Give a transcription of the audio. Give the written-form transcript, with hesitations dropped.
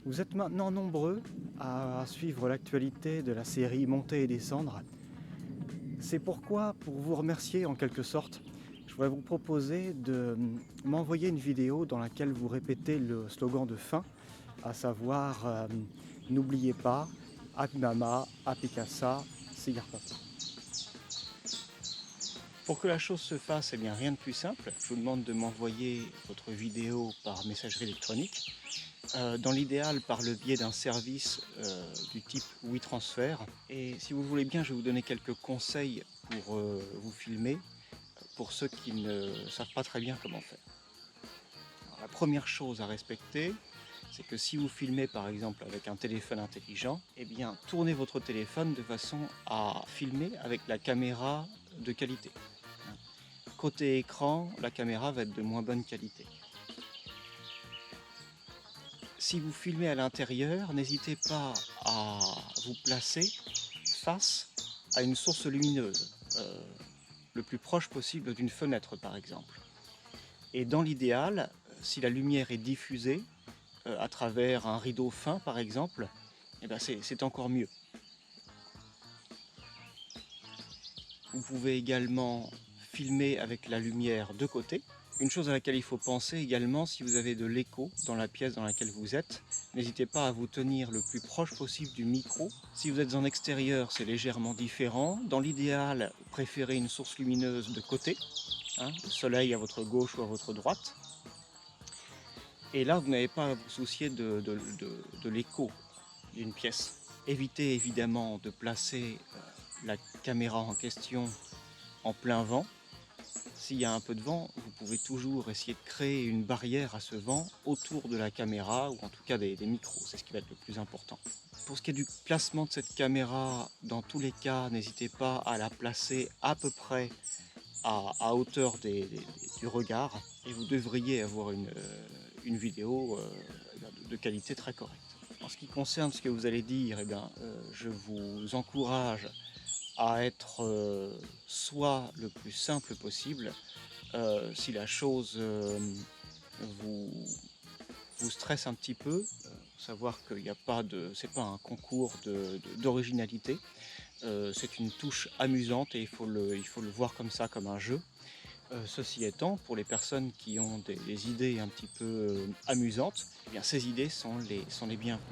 Vous êtes maintenant nombreux à suivre l'actualité de la série Monter et descendre. C'est pourquoi, pour vous remercier en quelque sorte, je voudrais vous proposer de m'envoyer une vidéo dans laquelle vous répétez le slogan de fin, à savoir n'oubliez pas, Happy Mama, Happy Casa, Cigar Papa. Pour que la chose se fasse, eh bien, rien de plus simple. Je vous demande de m'envoyer votre vidéo par messagerie électronique. Dans l'idéal par le biais d'un service du type WeTransfer. Et si vous voulez bien, je vais vous donner quelques conseils pour vous filmer, pour ceux qui ne savent pas très bien comment faire. Alors, la première chose à respecter, c'est que si vous filmez par exemple avec un téléphone intelligent, eh bien tournez votre téléphone de façon à filmer avec la caméra de qualité. Côté écran, la caméra va être de moins bonne qualité. Si vous filmez à l'intérieur, n'hésitez pas à vous placer face à une source lumineuse, le plus proche possible d'une fenêtre par exemple. Et dans l'idéal, si la lumière est diffusée à travers un rideau fin par exemple, eh ben c'est encore mieux. Vous pouvez également filmer avec la lumière de côté. Une chose à laquelle il faut penser également, si vous avez de l'écho dans la pièce dans laquelle vous êtes, n'hésitez pas à vous tenir le plus proche possible du micro. Si vous êtes en extérieur, c'est légèrement différent. Dans l'idéal, préférez une source lumineuse de côté, le soleil à votre gauche ou à votre droite. Et là, vous n'avez pas à vous soucier de l'écho d'une pièce. Évitez évidemment de placer la caméra en question en plein vent. S'il y a un peu de vent, vous pouvez toujours essayer de créer une barrière à ce vent autour de la caméra, ou en tout cas des micros, c'est ce qui va être le plus important. Pour ce qui est du placement de cette caméra, dans tous les cas, n'hésitez pas à la placer à peu près à hauteur du regard, et vous devriez avoir une vidéo de qualité très correcte. En ce qui concerne ce que vous allez dire, je vous encourage à être soit le plus simple possible. Si la chose vous stresse un petit peu, savoir qu'il n'y a pas c'est pas un concours d'originalité, c'est une touche amusante et il faut le voir comme ça, comme un jeu. Ceci étant, pour les personnes qui ont des idées un petit peu amusantes, eh bien, ces idées sont les bienvenues.